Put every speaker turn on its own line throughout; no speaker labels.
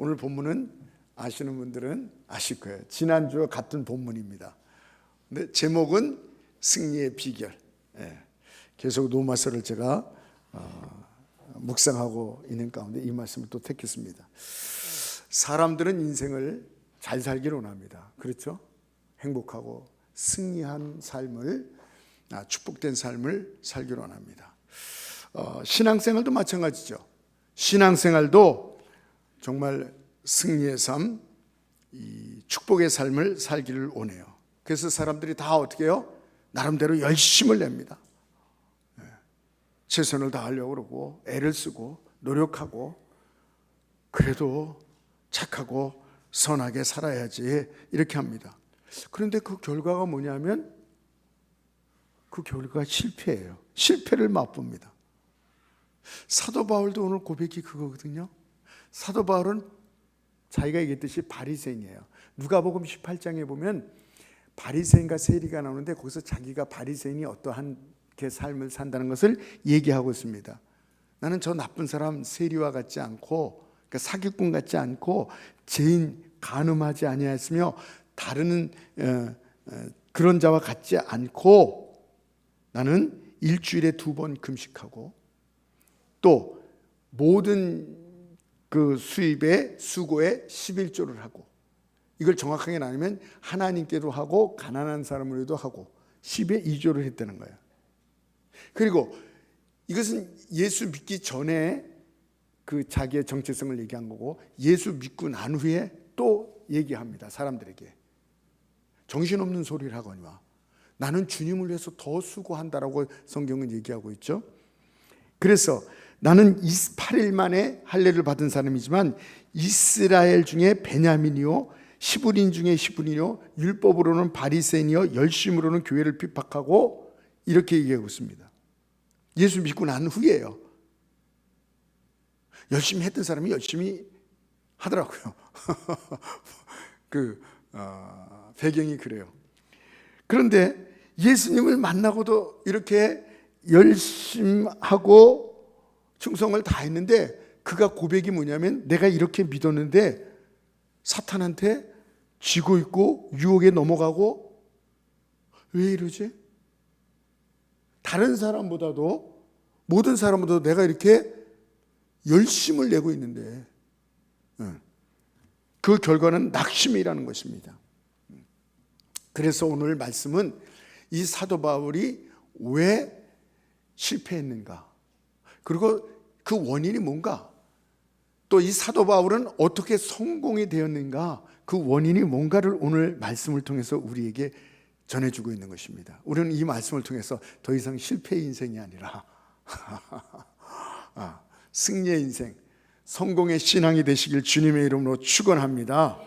오늘 본문은 아시는 분들은 아실 거예요. 지난주와 같은 본문입니다. 근데 제목은 승리의 비결. 계속 로마서를 제가 묵상하고 있는 가운데 이 말씀을 또 택했습니다. 사람들은 인생을 잘 살기를 원합니다. 그렇죠? 행복하고 승리한 삶을, 축복된 삶을 살기를 원합니다. 신앙생활도 마찬가지죠. 신앙생활도 정말 승리의 삶, 이 축복의 삶을 살기를 원해요. 그래서 사람들이 다 어떻게 해요? 나름대로 열심을 냅니다. 최선을 다하려고 그러고 애를 쓰고 노력하고, 그래도 착하고 선하게 살아야지 이렇게 합니다. 그런데 그 결과가 뭐냐면 그 결과가 실패예요. 실패를 맛봅니다. 사도 바울도 오늘 고백이 그거거든요. 사도 바울은 자기가 얘기했듯이 바리새인이에요. 누가복음 18장에 보면 바리새인과 세리가 나오는데 거기서 자기가 바리새인이 어떠한 그 삶을 산다는 것을 얘기하고 있습니다. 나는 저 나쁜 사람 세리와 같지 않고, 그러니까 사기꾼 같지 않고, 죄인 간음하지 아니하였으며 다른 그런 자와 같지 않고, 나는 일주일에 2번 금식하고 또 모든 그 수입에 수고에 11조를 하고, 이걸 정확하게 나누면 하나님께도 하고 가난한 사람으로도 하고 10에 2조를 했다는 거예요. 그리고 이것은 예수 믿기 전에 그 자기의 정체성을 얘기한 거고, 예수 믿고 난 후에 또 얘기합니다. 사람들에게 정신없는 소리를 하거니와 나는 주님을 위해서 더 수고한다라고 성경은 얘기하고 있죠. 그래서 나는 28일 만에 할례를 받은 사람이지만 이스라엘 중에 베냐민이요, 시브린 중에 시브린이요, 율법으로는 바리새인이요, 열심으로는 교회를 핍박하고, 이렇게 얘기하고 있습니다. 예수 믿고 난 후에요. 열심히 했던 사람이 열심히 하더라고요. 배경이 그래요. 그런데 예수님을 만나고도 이렇게 열심하고 충성을 다했는데, 그가 고백이 뭐냐면 내가 이렇게 믿었는데 사탄한테 지고 있고 유혹에 넘어가고, 왜 이러지? 다른 사람보다도, 모든 사람보다도 내가 이렇게 열심을 내고 있는데 그 결과는 낙심이라는 것입니다. 그래서 오늘 말씀은 이 사도 바울이 왜 실패했는가, 그리고 그 원인이 뭔가, 또 이 사도 바울은 어떻게 성공이 되었는가, 그 원인이 뭔가를 오늘 말씀을 통해서 우리에게 전해주고 있는 것입니다. 우리는 이 말씀을 통해서 더 이상 실패의 인생이 아니라 승리의 인생, 성공의 신앙이 되시길 주님의 이름으로 축원합니다.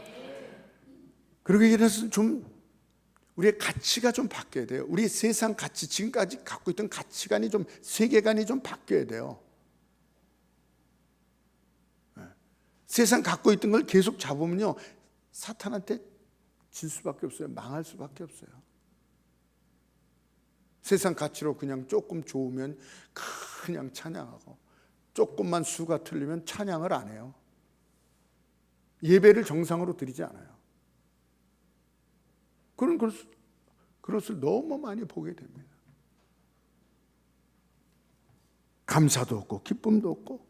그러기 위해서 좀 우리의 가치가 좀 바뀌어야 돼요. 우리 세상 가치, 지금까지 갖고 있던 가치관이 좀, 세계관이 좀 바뀌어야 돼요. 세상 갖고 있던 걸 계속 잡으면요, 사탄한테 질 수밖에 없어요. 망할 수밖에 없어요. 세상 가치로 그냥 조금 좋으면 그냥 찬양하고, 조금만 수가 틀리면 찬양을 안 해요. 예배를 정상으로 드리지 않아요. 그런 것을 너무 많이 보게 됩니다. 감사도 없고 기쁨도 없고,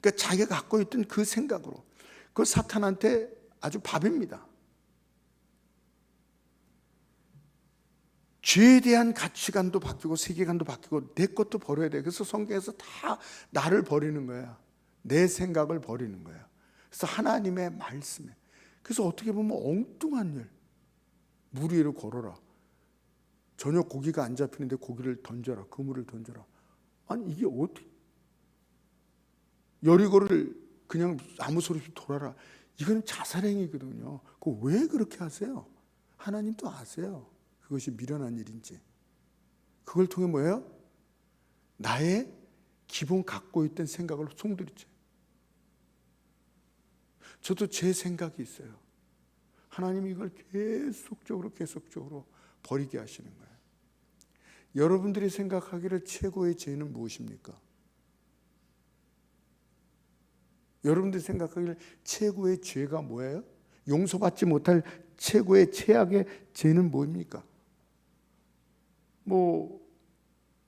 그러니까 자기가 갖고 있던 그 생각으로, 그 사탄한테 아주 밥입니다. 죄에 대한 가치관도 바뀌고 세계관도 바뀌고 내 것도 버려야 돼. 그래서 성경에서 다 나를 버리는 거야. 내 생각을 버리는 거야. 그래서 하나님의 말씀에, 그래서 어떻게 보면 엉뚱한 일, 물 위로 걸어라, 저녁 고기가 안 잡히는데 고기를 던져라, 그물을 던져라. 아니 이게 어떻게, 여리고를 그냥 아무 소리 없이 돌아라, 이건 자살행위거든요. 그거 왜 그렇게 하세요? 하나님도 아세요, 그것이 미련한 일인지. 그걸 통해 뭐예요? 나의 기본 갖고 있던 생각을 송두리째. 저도 제 생각이 있어요. 하나님이 이걸 계속적으로 버리게 하시는 거예요. 여러분들이 생각하기를 최고의 죄는 무엇입니까? 여러분들이 생각하기를 최고의 죄가 뭐예요? 용서받지 못할 최고의 최악의 죄는 뭡니까? 뭐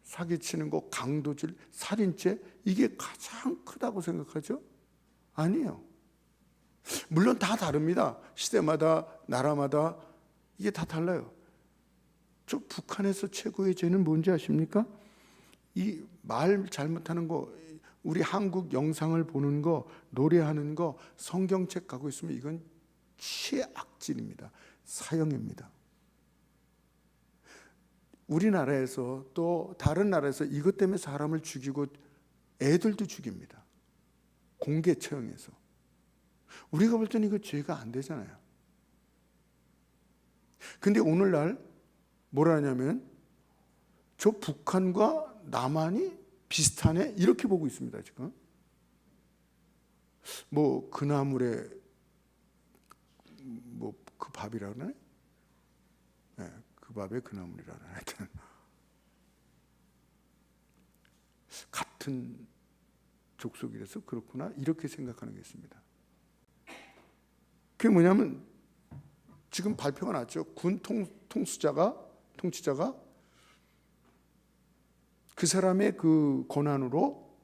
사기치는 거, 강도질, 살인죄, 이게 가장 크다고 생각하죠? 아니에요. 물론 다 다릅니다. 시대마다 나라마다 이게 다 달라요. 저 북한에서 최고의 죄는 뭔지 아십니까? 이 말 잘못하는 거, 우리 한국 영상을 보는 거, 노래하는 거, 성경책 가고 있으면 이건 최악질입니다. 사형입니다. 우리나라에서 또 다른 나라에서 이것 때문에 사람을 죽이고 애들도 죽입니다. 공개 처형해서. 우리가 볼 때는 이거 죄가 안 되잖아요. 근데 오늘날 뭐라 하냐면 저 북한과 남한이 비슷하네 이렇게 보고 있습니다. 지금 뭐 그 나물에 뭐 그 밥이라 그러네. 네, 그 밥에 그 나물이라 그러네. 하여튼 같은 족속이라서 그렇구나 이렇게 생각하는 게 있습니다. 그게 뭐냐면 지금 발표가 났죠. 군 통치자가 그 사람의 그 권한으로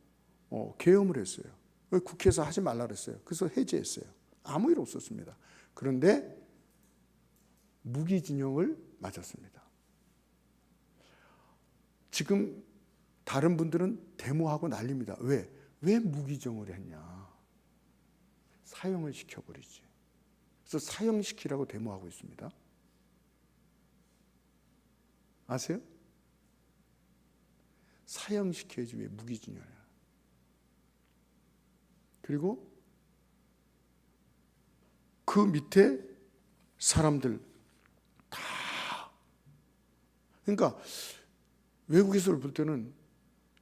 계엄을 했어요. 국회에서 하지 말라 그랬어요. 그래서 해제했어요. 아무 일 없었습니다. 그런데 무기징역을 맞았습니다. 지금 다른 분들은 데모하고 난립니다. 왜 무기징역을 했냐? 사형을 시켜버리지. 그래서 사형시키라고 데모하고 있습니다. 아세요? 사형시켜야지 왜 무기징역이야. 그리고 그 밑에 사람들 다, 그러니까 외국에서 볼 때는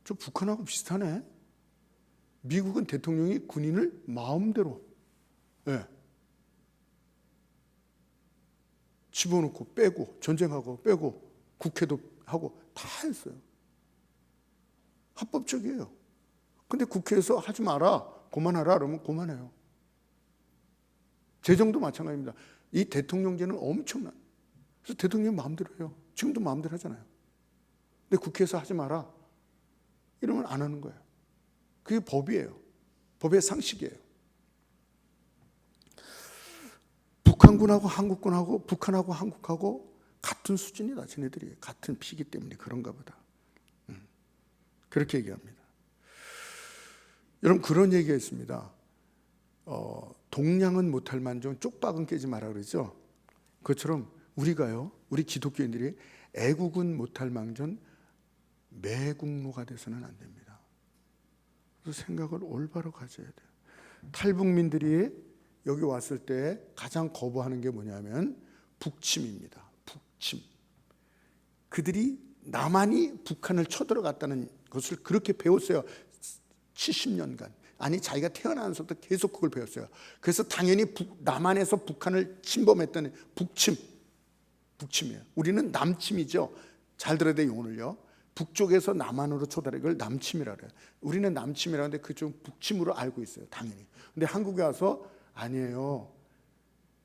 저 북한하고 비슷하네. 미국은 대통령이 군인을 마음대로 집어넣고 빼고 전쟁하고 빼고 국회도 하고 다 했어요. 합법적이에요. 근데 국회에서 하지 마라, 그만하라 그러면 그만해요. 재정도 마찬가지입니다. 이 대통령제는 엄청난. 그래서 대통령이 마음대로 해요. 지금도 마음대로 하잖아요. 근데 국회에서 하지 마라 이러면 안 하는 거예요. 그게 법이에요. 법의 상식이에요. 북한군하고 한국군하고 북한하고 한국하고 같은 수준이다. 쟤네들이 같은 피기 때문에 그런가 보다. 그렇게 얘기합니다. 여러분 그런 얘기가 있습니다. 동량은 못할 만정 쪽박은 깨지 마라 그러죠. 그것처럼 우리가요, 우리 기독교인들이 애국은 못할 망정 매국노가 돼서는 안 됩니다. 그래서 생각을 올바로 가져야 돼요. 탈북민들이 여기 왔을 때 가장 거부하는 게 뭐냐면 북침입니다. 북침. 그들이 남한이 북한을 쳐들어갔다는 것을 그렇게 배웠어요. 70년간. 아니 자기가 태어나면서부터 계속 그걸 배웠어요. 그래서 당연히 남한에서 북한을 침범했던 북침이에요. 우리는 남침이죠. 잘 들어야 돼요. 오늘요. 북쪽에서 남한으로 초달해 그걸 남침이라 그래요. 우리는 남침이라는데 그쪽 북침으로 알고 있어요. 당연히. 근데 한국에 와서 아니에요.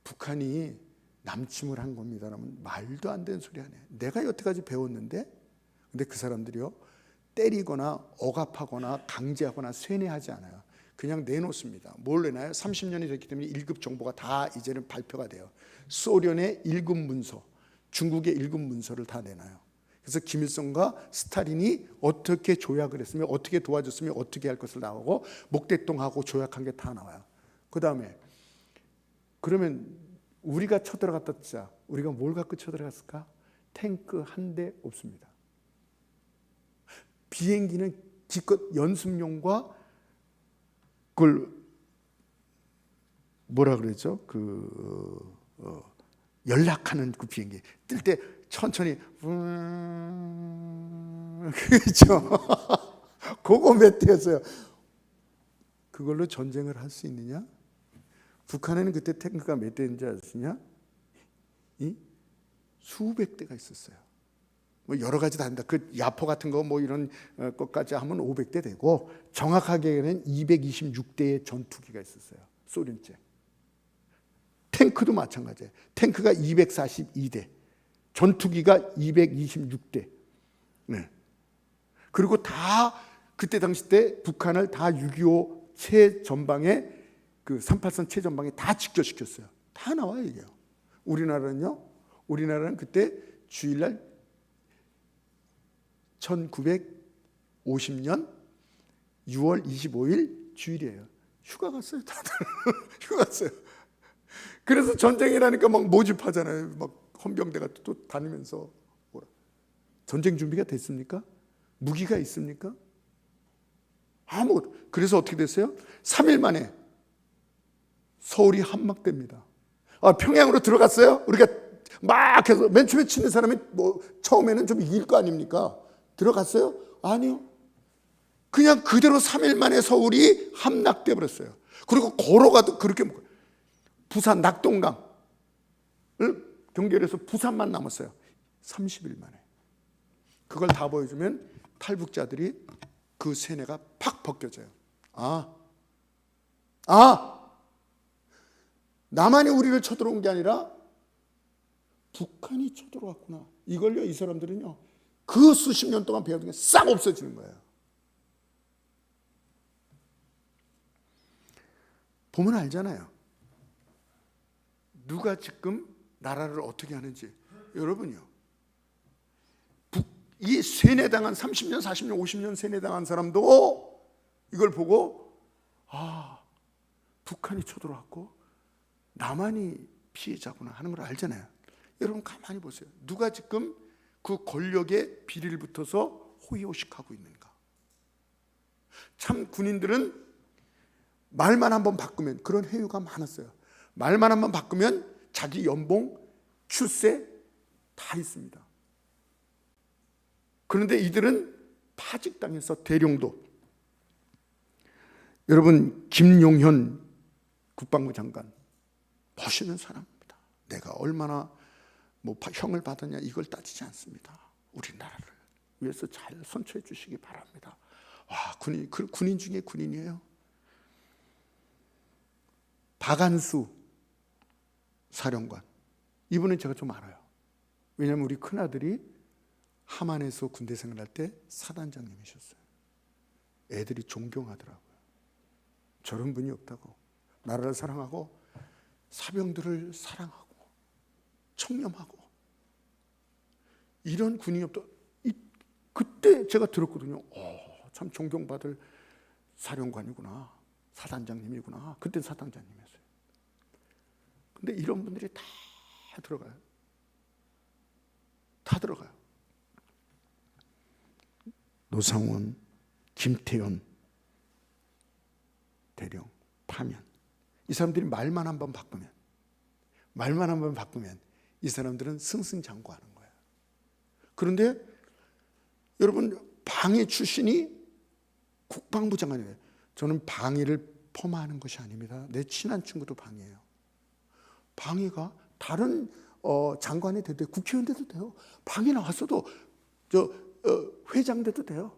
북한이 남침을 한 겁니다. 라면 말도 안 되는 소리 하네. 내가 여태까지 배웠는데, 근데 그 사람들이요 때리거나 억압하거나 강제하거나 쇠뇌하지 않아요. 그냥 내놓습니다. 뭘 내놔요? 30년이 됐기 때문에 1급 정보가 다 이제는 발표가 돼요. 소련의 1급 문서, 중국의 1급 문서를 다 내놔요. 그래서 김일성과 스탈린이 어떻게 조약을 했으면, 어떻게 도와줬으면 어떻게 할 것을 나오고 목대동하고 조약한 게 다 나와요. 그 다음에 그러면 우리가 쳐들어갔다 자, 우리가 뭘 갖고 쳐들어갔을까? 탱크 한 대 없습니다. 비행기는 기껏 연습용과 그걸 뭐라 그러죠? 연락하는 그 비행기 뜰 때 천천히 그렇죠. 그거 몇 대였어요. 그걸로 전쟁을 할 수 있느냐? 북한에는 그때 탱크가 몇 대인지 아시냐? 수백 대가 있었어요. 뭐 여러 가지 다 한다. 그 야포 같은 거 뭐 이런 것까지 하면 500대 되고, 정확하게는 226대의 전투기가 있었어요. 소련제. 탱크도 마찬가지예요. 탱크가 242대, 전투기가 226대. 네. 그리고 다 그때 당시 때 북한을 다 6.25 최전방에, 그 383 최전방에 다 직결시켰어요. 다 나와요 이게요. 우리나라는 그때 주일날 1950년 6월 25일 주일이에요. 휴가 갔어요 다들. 휴가 갔어요. 그래서 전쟁이라니까 막 모집하잖아요. 막 헌병대가 또 다니면서. 전쟁 준비가 됐습니까? 무기가 있습니까? 아무것도. 그래서 어떻게 됐어요? 3일 만에 서울이 함락됩니다. 평양으로 들어갔어요? 우리가 막 해서 맨 처음에 치는 사람이 뭐 처음에는 좀 이길 거 아닙니까? 들어갔어요? 아니요. 그냥 그대로 3일 만에 서울이 함락돼 버렸어요. 그리고 걸어가도 그렇게, 부산 낙동강을 경계해서 부산만 남았어요. 30일 만에. 그걸 다 보여주면 탈북자들이 그 세뇌가 팍 벗겨져요. 남한이 우리를 쳐들어온 게 아니라 북한이 쳐들어왔구나. 이걸요, 이 사람들은요, 그 수십 년 동안 배워둔 게 싹 없어지는 거예요. 보면 알잖아요. 누가 지금 나라를 어떻게 하는지. 여러분요, 이 세뇌당한 30년, 40년, 50년 세뇌당한 사람도 이걸 보고 북한이 쳐들어왔고 남한이 피해자구나 하는 걸 알잖아요. 여러분 가만히 보세요. 누가 지금 그 권력에 비리를 붙어서 호의호식하고 있는가? 참 군인들은 말만 한번 바꾸면, 그런 회유가 많았어요. 말만 한번 바꾸면 자기 연봉, 출세 다 있습니다. 그런데 이들은 파직당해서 대령도. 여러분, 김용현 국방부 장관 멋있는 사람입니다. 내가 얼마나 뭐 형을 받았냐 이걸 따지지 않습니다. 우리나라를 위해서 잘 선처해 주시기 바랍니다. 군인 중에 군인이에요. 박안수 사령관, 이분은 제가 좀 알아요. 왜냐하면 우리 큰아들이 하만에서 군대 생활할 때 사단장님이셨어요. 애들이 존경하더라고요. 저런 분이 없다고. 나라를 사랑하고 사병들을 사랑하고 청렴하고 이런 군인이 없다. 그때 제가 들었거든요. 참 존경받을 사령관이구나, 사단장님이구나. 그때 사단장님이었어요. 근데 이런 분들이 다 들어가요. 다 들어가요. 노상원, 김태현 대령, 파면. 이 사람들이 말만 한번 바꾸면 이 사람들은 승승장구하는 거예요. 그런데 여러분, 방위 출신이 국방부 장관이에요. 저는 방위를 폄하하는 것이 아닙니다. 내 친한 친구도 방위예요. 방위가 다른 장관이 돼도, 국회의원 돼도 돼요. 방위 나왔어도 회장 돼도 돼요.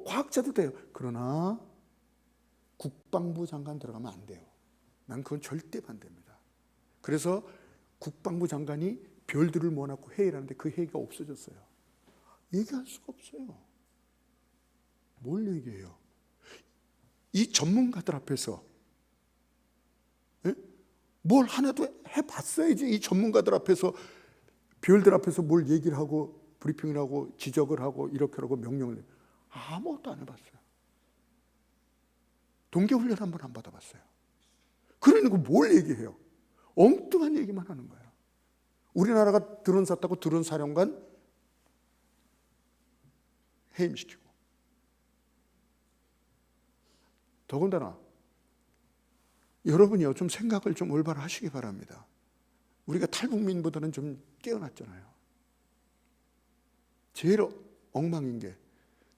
과학자도 돼요. 그러나 국방부 장관 들어가면 안 돼요. 난 그건 절대 반대입니다. 그래서 국방부 장관이 별들을 모아놓고 회의를 하는데 그 회의가 없어졌어요. 얘기할 수가 없어요. 뭘 얘기해요? 이 전문가들 앞에서 뭘 하나도 해봤어야지. 이 전문가들 앞에서, 별들 앞에서 뭘 얘기를 하고 브리핑을 하고 지적을 하고 이렇게 하고 명령을 내요. 아무것도 안 해봤어요. 동계훈련 한 번 안 받아봤어요. 그러니까 뭘 얘기해요? 엉뚱한 얘기만 하는 거예요. 우리나라가 드론 샀다고 드론 사령관 해임시키고. 더군다나 여러분이요, 좀 생각을 좀 올바로 하시기 바랍니다. 우리가 탈북민보다는 좀 깨어났잖아요. 제일 엉망인 게,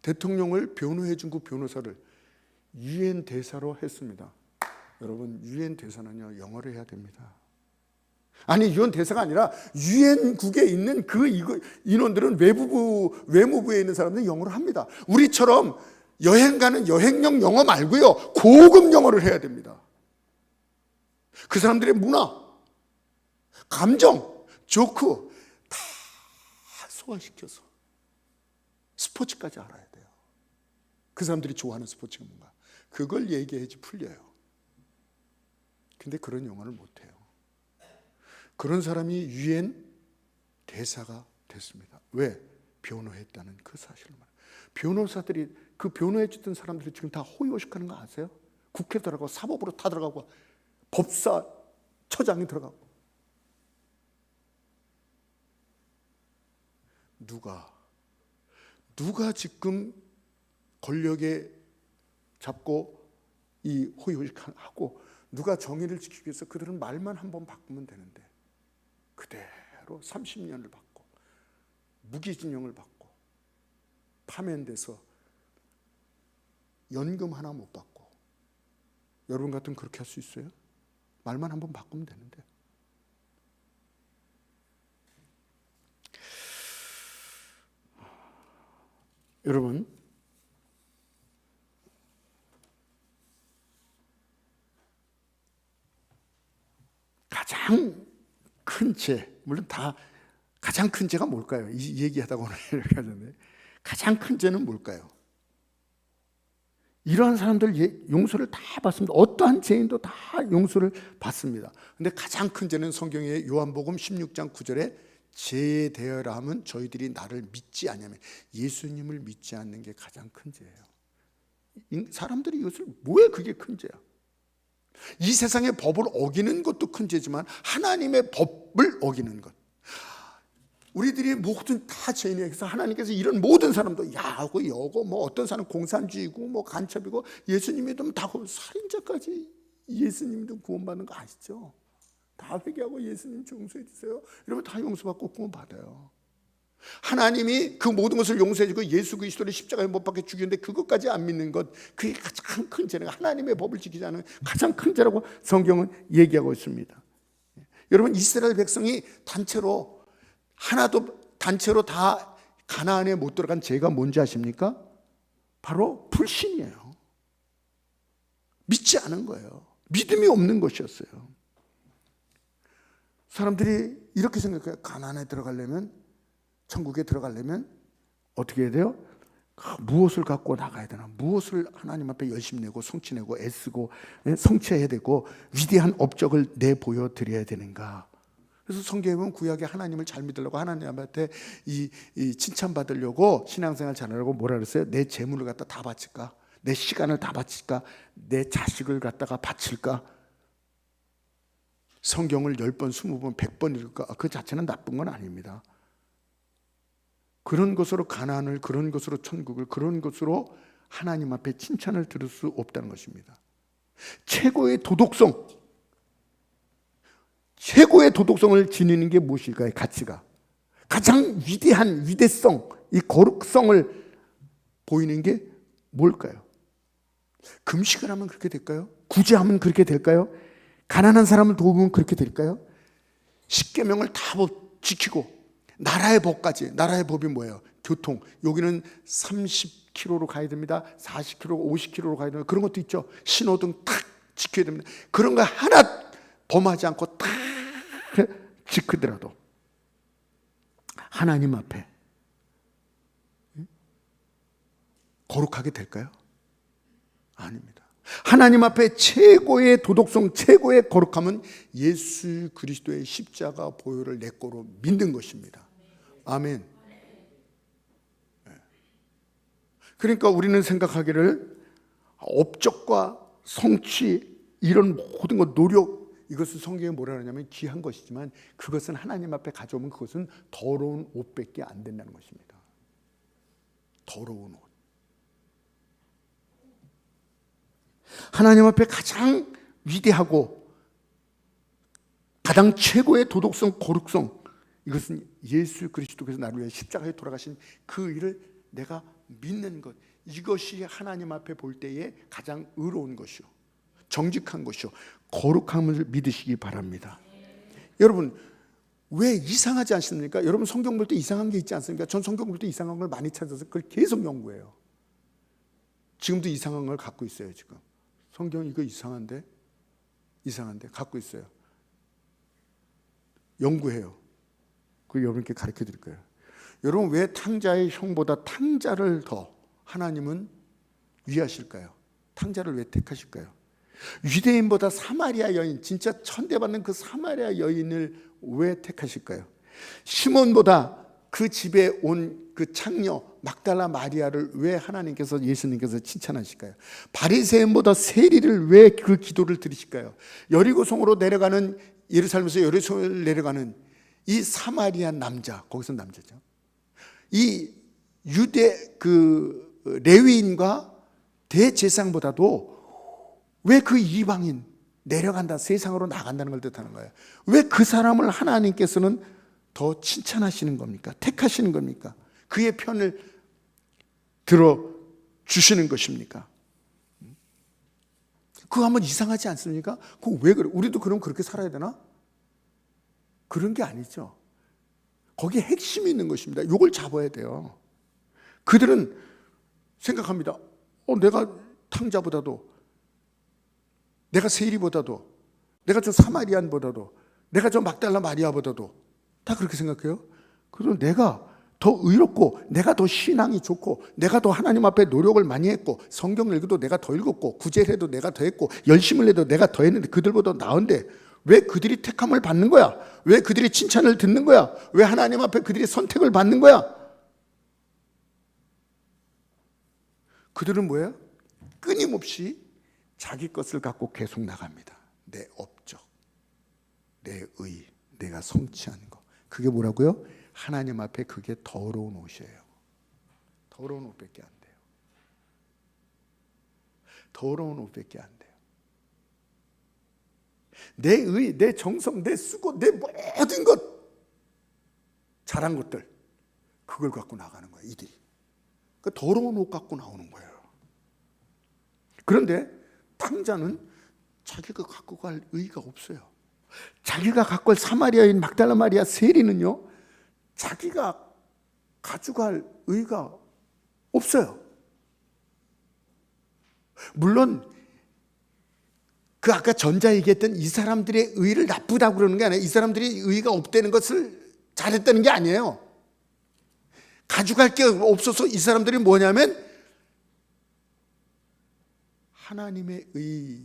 대통령을 변호해 준 그 변호사를 유엔 대사로 했습니다. 여러분, 유엔 대사는요, 영어를 해야 됩니다. 아니 유엔 대사가 아니라 유엔국에 있는 그 인원들은 외무부에 있는 사람들은 영어를 합니다. 우리처럼 여행 가는 여행용 영어 말고요, 고급 영어를 해야 됩니다. 그 사람들의 문화, 감정, 조크 다 소화시켜서 스포츠까지 알아야 돼요. 그 사람들이 좋아하는 스포츠가 뭔가 그걸 얘기해야지 풀려요. 근데 그런 영어를 못해요. 그런 사람이 유엔 대사가 됐습니다. 왜? 변호했다는 그 사실을 말해요. 변호사들이, 그 변호해 주던 사람들이 지금 다 호의호식하는 거 아세요? 국회 들어가고 사법으로 다 들어가고 법사처장이 들어가고. 누가 지금 권력에 잡고 이 호의호식하고 누가 정의를 지키기 위해서 그들은 말만 한번 바꾸면 되는데 그대로 30년을 받고 무기징역을 받고 파면돼서 연금 하나 못 받고. 여러분 같으면 그렇게 할 수 있어요? 말만 한번 바꾸면 되는데. 여러분, 가장 큰 죄, 물론 다 가장 큰 죄가 뭘까요? 이 얘기하다가 오늘 이렇게 하는데 가장 큰 죄는 뭘까요? 이러한 사람들 용서를 다 받습니다. 어떠한 죄인도 다 용서를 받습니다. 근데 가장 큰 죄는 성경의 요한복음 16장 9절에 죄에 대하여 하면 저희들이 나를 믿지 않으면, 예수님을 믿지 않는 게 가장 큰 죄예요. 사람들이 이것을, 왜 그게 큰 죄야? 이 세상의 법을 어기는 것도 큰 죄지만 하나님의 법을 어기는 것, 우리들이 모든 다 죄인이에요. 그래서 하나님께서 이런 모든 사람도 야하고 여고, 뭐 어떤 사람은 공산주의고 뭐 간첩이고, 예수님이도 다 살인자까지 예수님도 구원받는 거 아시죠? 다 회개하고 예수님 용서해 주세요. 이러면 다 용서받고 구원받아요. 하나님이 그 모든 것을 용서해 주고 예수 그리스도를 십자가에 못 박혀 죽였는데 그것까지 안 믿는 것, 그게 가장 큰 죄는 하나님의 법을 지키지 않은 가장 큰 죄라고 성경은 얘기하고 있습니다. 여러분, 이스라엘 백성이 단체로 다 가나안에 못 들어간 죄가 뭔지 아십니까? 바로 불신이에요. 믿지 않은 거예요. 믿음이 없는 것이었어요. 사람들이 이렇게 생각해요. 가나안에 들어가려면, 천국에 들어가려면 어떻게 해야 돼요? 무엇을 갖고 나가야 되나? 무엇을 하나님 앞에 열심히 내고 성취내고 애쓰고 성취해야 되고 위대한 업적을 내보여 드려야 되는가? 그래서 성경에 보면 구약에 하나님을 잘 믿으려고, 하나님한테 이 칭찬받으려고 신앙생활 잘하려고 뭐라 그랬어요? 내 재물을 갖다 다 바칠까? 내 시간을 다 바칠까? 내 자식을 갖다가 바칠까? 성경을 10번, 20번, 100번 읽을까? 그 자체는 나쁜 건 아닙니다. 그런 것으로 가나안을, 그런 것으로 천국을, 그런 것으로 하나님 앞에 칭찬을 들을 수 없다는 것입니다. 최고의 도덕성을 지니는 게 무엇일까요? 가치가 가장 위대한 위대성, 이 거룩성을 보이는 게 뭘까요? 금식을 하면 그렇게 될까요? 구제하면 그렇게 될까요? 가난한 사람을 도우면 그렇게 될까요? 십계명을 다 지키고 나라의 법까지. 나라의 법이 뭐예요? 교통. 여기는 30km로 가야 됩니다. 40km, 50km로 가야 됩니다. 그런 것도 있죠. 신호등 탁 지켜야 됩니다. 그런 거 하나 범하지 않고 탁 지키더라도 하나님 앞에 거룩하게 될까요? 아닙니다. 하나님 앞에 최고의 도덕성, 최고의 거룩함은 예수 그리스도의 십자가 보혈을 내 거로 믿는 것입니다. 아멘. 그러니까 우리는 생각하기를 업적과 성취, 이런 모든 것, 노력, 이것을 성경에 뭐라 하냐면 귀한 것이지만 그것은 하나님 앞에 가져오면 그것은 더러운 옷밖에 안 된다는 것입니다. 더러운 옷. 하나님 앞에 가장 위대하고 가장 최고의 도덕성, 거룩성, 이것은 예수 그리스도께서 나를 위해 십자가에 돌아가신 그 일을 내가 믿는 것, 이것이 하나님 앞에 볼 때에 가장 의로운 것이요, 정직한 것이요, 거룩함을 믿으시기 바랍니다. 여러분 왜 이상하지 않습니까? 여러분 성경 볼 때 이상한 게 있지 않습니까? 전 성경 볼 때 이상한 걸 많이 찾아서 그걸 계속 연구해요. 지금도 이상한 걸 갖고 있어요. 지금 성경 이거 이상한데 갖고 있어요. 연구해요. 그 여러분께 가르쳐 드릴 거예요. 여러분 왜 탕자의 형보다 탕자를 더 하나님은 위하실까요? 탕자를 왜 택하실까요? 유대인보다 사마리아 여인, 진짜 천대받는 그 사마리아 여인을 왜 택하실까요? 시몬보다 그 집에 온 그 창녀 막달라 마리아를 왜 하나님께서 예수님께서 칭찬하실까요? 바리새인보다 세리를 왜 그 기도를 들으실까요? 여리고성으로 내려가는, 예루살렘에서 여리고성을 내려가는 이 사마리아 남자, 거기서 남자죠. 이 유대 그 레위인과 대제사장보다도 왜 그 이방인 내려간다, 세상으로 나간다는 걸 뜻하는 거예요. 왜 그 사람을 하나님께서는 더 칭찬하시는 겁니까? 택하시는 겁니까? 그의 편을 들어주시는 것입니까? 그거 한번 이상하지 않습니까? 그거 왜 그래? 우리도 그럼 그렇게 살아야 되나? 그런 게 아니죠. 거기에 핵심이 있는 것입니다. 이걸 잡아야 돼요. 그들은 생각합니다. 내가 탕자보다도, 내가 세리보다도, 내가 저 사마리안보다도, 내가 저 막달라 마리아보다도 다 그렇게 생각해요. 그리고 내가 더 의롭고, 내가 더 신앙이 좋고, 내가 더 하나님 앞에 노력을 많이 했고, 성경을 읽어도 내가 더 읽었고, 구제를 해도 내가 더 했고, 열심을 해도 내가 더 했는데 그들보다 나은데 왜 그들이 택함을 받는 거야? 왜 그들이 칭찬을 듣는 거야? 왜 하나님 앞에 그들이 선택을 받는 거야? 그들은 뭐예요? 끊임없이 자기 것을 갖고 계속 나갑니다. 내 업적, 내 의, 내가 성취하는 거. 그게 뭐라고요? 하나님 앞에 그게 더러운 옷이에요. 더러운 옷밖에 안 돼요. 더러운 옷밖에 안 돼요. 내 의, 내 정성, 내 수고, 내 모든 것, 잘한 것들, 그걸 갖고 나가는 거예요, 이들이. 그 더러운 옷 갖고 나오는 거예요. 그런데 탕자는 자기가 갖고 갈 의의가 없어요. 자기가 갖고 갈 사마리아인 막달라 마리아 세리는요, 자기가 가져갈 의의가 없어요. 물론 그 아까 전자 얘기했던 이 사람들의 의의를 나쁘다고 그러는 게 아니에요. 이 사람들이 의의가 없다는 것을 잘했다는 게 아니에요. 가져갈 게 없어서 이 사람들이 뭐냐면 하나님의 의,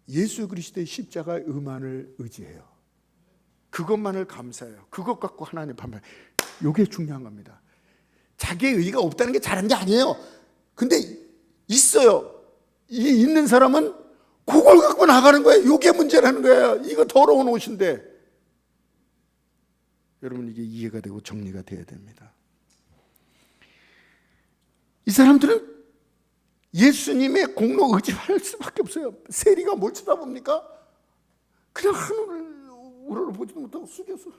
예수 그리스도의 십자가의 의만을 의지해요. 그것만을 감사해요. 그것 갖고 하나님 판단. 이게 중요한 겁니다. 자기의 의의가 없다는 게 잘한 게 아니에요. 근데 있어요. 이 있는 사람은 그걸 갖고 나가는 거예요. 이게 문제라는 거예요. 이거 더러운 옷인데. 여러분 이게 이해가 되고 정리가 돼야 됩니다. 이 사람들은 예수님의 공로 의지할 수밖에 없어요. 세리가 뭘 쳐다봅니까? 그냥 하늘을 보지도 못하고 숙여서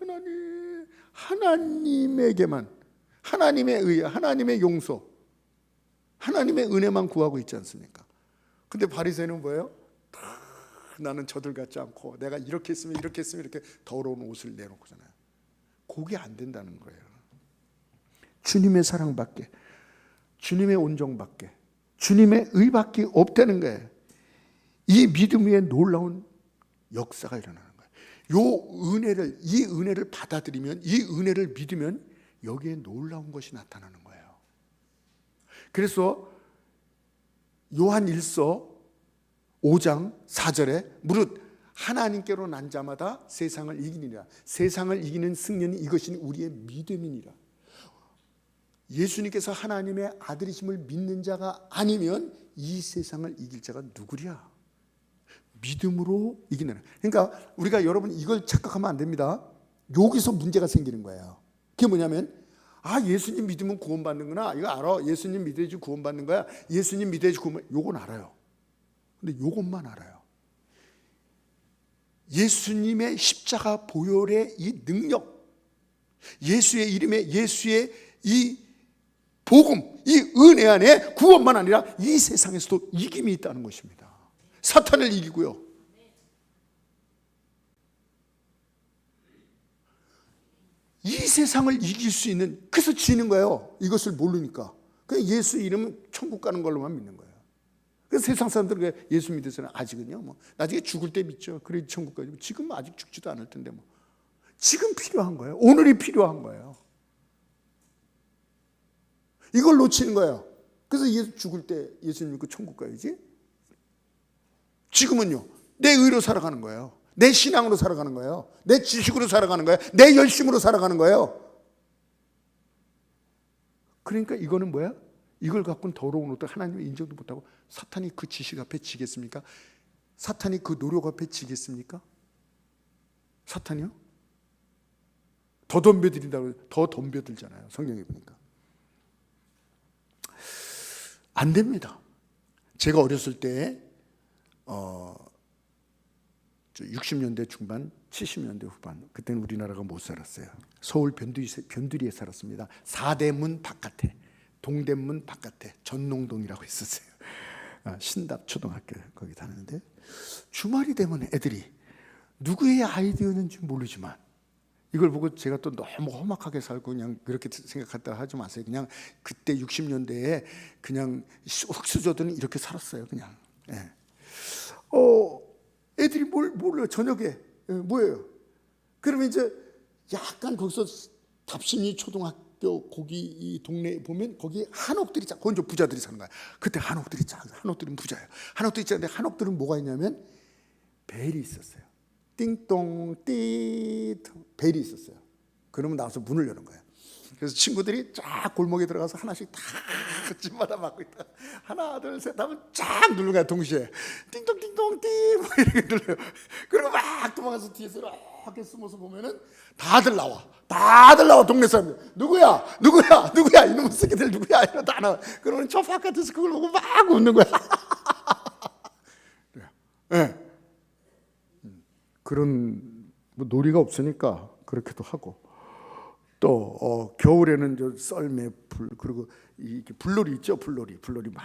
하나님에게만, 하나님의 의에, 하나님의 용서, 하나님의 은혜만 구하고 있지 않습니까? 근데 바리새인은 뭐예요? 나는 저들 같지 않고 내가 이렇게 했으면 이렇게 더러운 옷을 내놓고잖아요. 그게 안 된다는 거예요. 주님의 사랑밖에, 주님의 온정밖에, 주님의 의밖에 없다는 거예요. 이 믿음 위에 놀라운 역사가 일어나는 거예요. 이 은혜를 받아들이면, 이 은혜를 믿으면 여기에 놀라운 것이 나타나는 거예요. 그래서 요한 1서 5장 4절에 무릇 하나님께로 난 자마다 세상을 이기니라. 세상을 이기는 승리는 이것이 우리의 믿음이니라. 예수님께서 하나님의 아들이심을 믿는 자가 아니면 이 세상을 이길 자가 누구랴? 믿음으로 이기는. 그러니까 우리가 여러분 이걸 착각하면 안 됩니다. 여기서 문제가 생기는 거예요. 그게 뭐냐면 예수님 믿으면 구원받는구나. 이거 알아. 예수님 믿어야지 구원받는 거야. 예수님 믿어야지 구원. 요건 알아요. 근데 요것만 알아요. 예수님의 십자가 보혈의 이 능력, 예수의 이름에, 예수의 이 복음, 이 은혜 안에 구원만 아니라 이 세상에서도 이김이 있다는 것입니다. 사탄을 이기고요. 세상을 이길 수 있는, 그래서 지는 거예요. 이것을 모르니까. 그냥 예수 이름은 천국 가는 걸로만 믿는 거예요. 그래서 세상 사람들은 예수 믿으서는 아직은요, 뭐 나중에 죽을 때 믿죠. 그래 천국 가지. 지금 아직 죽지도 않을 텐데 뭐. 지금 필요한 거예요. 오늘이 필요한 거예요. 이걸 놓치는 거예요. 그래서 예수 죽을 때 예수님 믿고 천국 가야지. 지금은요, 내 의로 살아가는 거예요. 내 신앙으로 살아가는 거예요. 내 지식으로 살아가는 거예요. 내 열심으로 살아가는 거예요. 그러니까 이거는 뭐야? 이걸 갖고는 더러운 옷도 하나님의 인정도 못하고 사탄이 그 지식 앞에 지겠습니까? 사탄이 그 노력 앞에 지겠습니까? 사탄이요? 더 덤벼들인다고, 더 덤벼들잖아요. 성경에 보니까. 안 됩니다. 제가 어렸을 때 60년대 중반, 70년대 후반, 그때는 우리나라가 못 살았어요. 서울 변두리에 살았습니다. 사대문 바깥에, 동대문 바깥에 전농동이라고 있었어요. 신답 초등학교 거기 다녔는데, 주말이 되면 애들이 누구의 아이디어는지 모르지만 이걸 보고 제가 또 너무 험악하게 살고 그냥 그렇게 생각했다 하지 마세요. 그냥 그때 60년대에 그냥 흙수저들은 이렇게 살았어요. 그냥. 예. 애들이 뭘 몰라요. 저녁에 뭐예요? 그러면 이제 약간 거기서 답심리 초등학교 거기 이 동네에 보면 거기 한옥들이 작, 거기 부자들이 사는 거야. 그때 한옥들이 작, 한옥들은 부자예요. 한옥들이 작은데 한옥들은 뭐가 있냐면 벨이 있었어요. 띵동 띠 벨이 있었어요. 그러면 나와서 문을 여는 거예요. 그래서 친구들이 쫙 골목에 들어가서 하나씩 다 집마다 맡고 있다. 하나 둘 셋 하면 쫙 누르는 거야. 동시에 띵동 띵동 띠 뭐 이렇게 눌러요. 그리고 막 도망가서 뒤에서 이렇게 숨어서 보면은 다들 나와. 동네 사람들. 누구야 이놈의 새끼들 누구야 이러다 안 나와. 그러면 저 바깥에서 그걸 보고 막 웃는 거야. 네. 그런 뭐 놀이가 없으니까 그렇게도 하고, 또 겨울에는 저 썰매 불, 그리고 이게 불놀이 있죠. 불놀이 막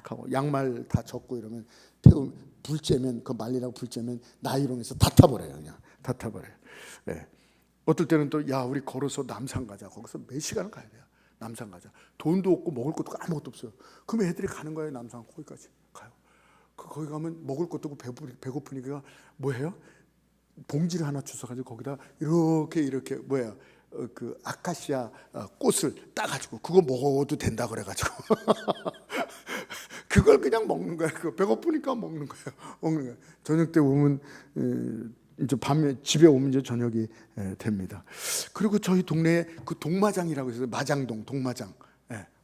하고 양말 다 젖고 이러면 불 쬐면 그 말리라고 불 쬐면 나이롱에서 다 타버려요. 그냥 다 타버려요. 네. 어떨 때는 또 야 우리 걸어서 남산 가자. 거기서 몇 시간을 가야 돼요. 남산 가자. 돈도 없고 먹을 것도 아무것도 없어요. 그럼 애들이 가는 거예요. 남산 거기까지 가요. 거기 가면 먹을 것도 없고 배고프니까 뭐해요? 봉지를 하나 주워가지고 거기다 이렇게 뭐야 그 아카시아 꽃을 따가지고 그거 먹어도 된다 그래가지고 그걸 그냥 먹는 거야. 그거 배고프니까 먹는 거예요. 저녁 때 오면 이제 밤에 집에 오면 이제 저녁이 됩니다. 그리고 저희 동네에 그 동마장이라고 있어요. 마장동 동마장.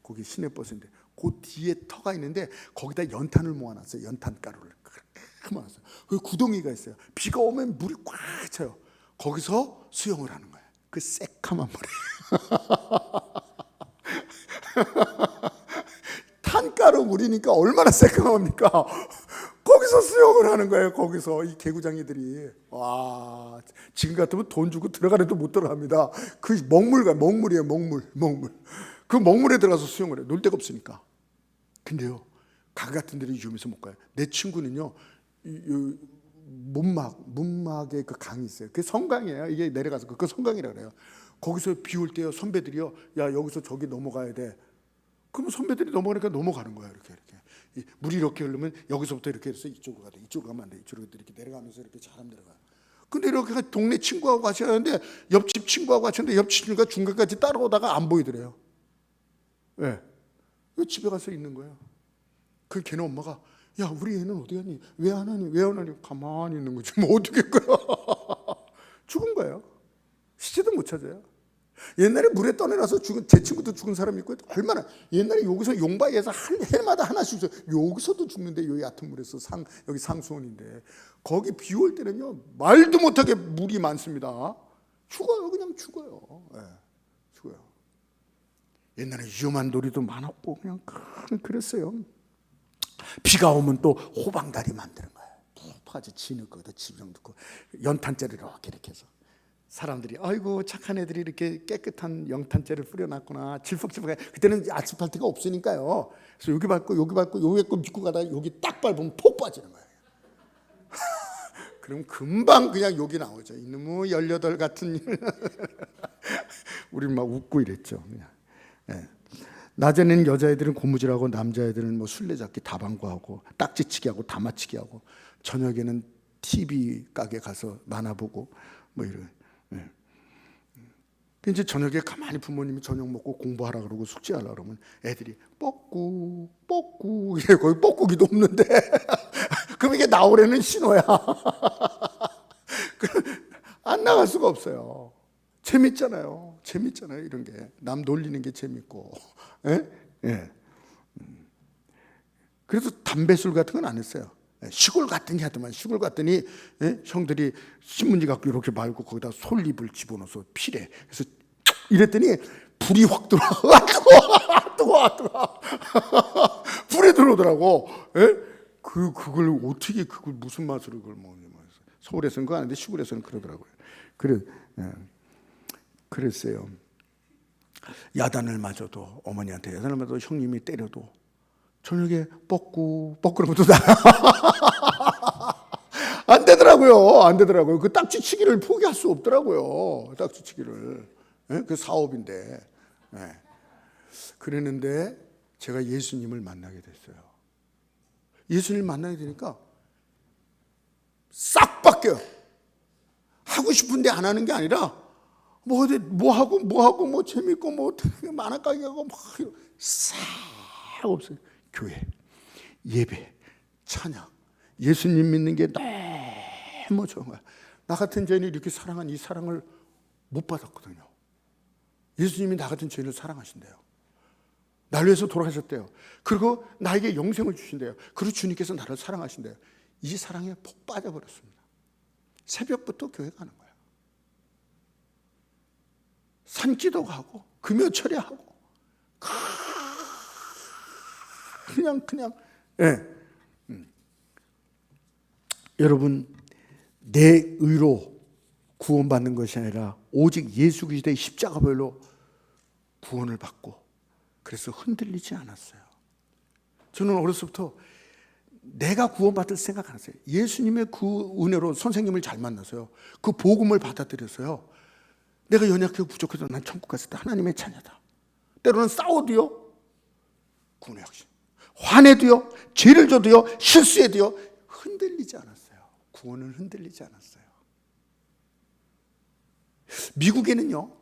거기 시내버스인데 그 뒤에 터가 있는데 거기다 연탄을 모아놨어요. 연탄 가루를 그렇게 모아놨어요. 그 구덩이가 있어요. 비가 오면 물이 꽉 차요. 거기서 수영을 하는 거예요. 그 새카만 물에 탄가루 물이니까 얼마나 새까맣니까? 거기서 수영을 하는 거예요. 거기서 이 개구장이들이. 와, 지금 같으면 돈 주고 들어가래도 못 들어갑니다. 그 먹물이에요. 먹물. 그 먹물에 들어가서 수영을 해요. 놀 데가 없으니까. 근데요, 가게 같은 데를 위험해서 못 가요. 내 친구는요, 문막에 그 강이 있어요. 그게 성강이에요. 이게 내려가서 그 성강이라 그래요. 거기서 비 올 때요, 선배들이요, 야 여기서 저기 넘어가야 돼. 그러면 선배들이 넘어가니까 넘어가는 거야. 이렇게 물이 이렇게 흐르면 여기서부터 이렇게 해서 이쪽으로 가야 돼. 이쪽으로 가면 안 돼. 이쪽으로 이렇게 내려가면서 이렇게 잘하면 내려가요. 근데 이렇게 동네 친구하고 같이 가는데 옆집 친구하고 같이 가는데 옆집 친구가 중간까지 따라오다가 안 보이더래요. 왜? 집에 가서 있는 거예요. 그 걔네 엄마가 야 우리 애는 어디 갔니? 왜 안 하니? 가만히 있는 거지. 뭐 어떻게 거야? 죽은 거예요. 시체도 못 찾아요. 옛날에 물에 떠내려서 죽은 제 친구도 죽은 사람이 있고 얼마나 옛날에 여기서 용바위에서 해마다 하나씩 여기서도 죽는데 여기 얕은 물에서 여기 상수원인데 거기 비 올 때는요 말도 못하게 물이 많습니다. 죽어요. 그냥 죽어요. 죽어요. 옛날에 위험한 놀이도 많았고 그냥 그랬어요. 비가 오면 또 호방다리 만드는 거예요. 푹파지 진흙 거기다 지병 넣고 연탄재를 이렇게 해서 사람들이 아이고 착한 애들이 이렇게 깨끗한 연탄재를 뿌려놨구나. 질퍽질퍽해. 그때는 아스팔트가 없으니까요. 그래서 여기 밟고 여기 밟고 여기 밟고 믿고 가다가 여기 딱 밟으면 폭 빠지는 거예요. 그럼 금방 그냥 욕이 나오죠. 이놈의 18 같은 일. 우리 막 웃고 이랬죠. 그냥. 예. 낮에는 여자애들은 고무줄하고 남자애들은 뭐 술래잡기 다방구하고 딱지치기 하고 다마치기 하고, 저녁에는 TV 가게 가서 만화 보고 뭐 이런. 예. 이제 저녁에 가만히 부모님이 저녁 먹고 공부하라 그러고 숙제하라 그러면 애들이 뻐꾸 뻐꾸, 이게 거기 뻐꾸기도 없는데 그럼 이게 나오라는 신호야. 안 나갈 수가 없어요. 재밌잖아요. 재밌잖아요. 이런 게 남 놀리는 게 재밌고. 예? 예. 그래서 담배술 같은 건 안 했어요. 시골 갔더니 하더만, 시골 갔더니 형들이 신문지 갖고 이렇게 말고 거기다 솔잎을 집어넣어서 피래. 그래서 이랬더니 불이 확 들어와가지고 뜨거워. 불에 들어오더라고. 그걸 어떻게, 그걸 무슨 맛으로 그걸 먹냐. 서울에서는 그거 아닌데 시골에서는 그러더라고요. 그랬어요. 야단을 맞아도, 어머니한테 야단을 맞아도, 형님이 때려도 저녁에 뻐꾸 그러면 또 안 되더라고요. 안 되더라고요. 그 딱지치기를 포기할 수 없더라고요. 딱지치기를. 그 사업인데. 그랬는데 제가 예수님을 만나게 됐어요. 예수님을 만나게 되니까 싹 바뀌어요. 하고 싶은데 안 하는 게 아니라 뭐 하고 재밌고 뭐 만화가게 하고 막 싹 없어요. 교회, 예배, 찬양, 예수님 믿는 게 너무 좋은 거야. 나 같은 죄인이 이렇게 사랑한 이 사랑을 못 받았거든요. 예수님이 나 같은 죄인을 사랑하신대요. 나를 위해서 돌아가셨대요. 그리고 나에게 영생을 주신대요. 그리고 주님께서 나를 사랑하신대요. 이 사랑에 푹 빠져버렸습니다. 새벽부터 교회 가는 거예요. 산기도 가고 금요철에 하고 그냥 예. 여러분, 내 의로 구원받는 것이 아니라 오직 예수 그리스도의 십자가별로 구원을 받고, 그래서 흔들리지 않았어요. 저는 어렸을 때부터 내가 구원받을 생각 안 했어요. 예수님의 그 은혜로 선생님을 잘 만나서요, 그 복음을 받아들여서요, 내가 연약하고 부족해도 난 천국 갔을 때 하나님의 자녀다. 때로는 싸워도요, 구원의 확신, 화내도요, 죄를 져도요, 실수해도요, 흔들리지 않았어요. 구원은 흔들리지 않았어요. 미국에는요,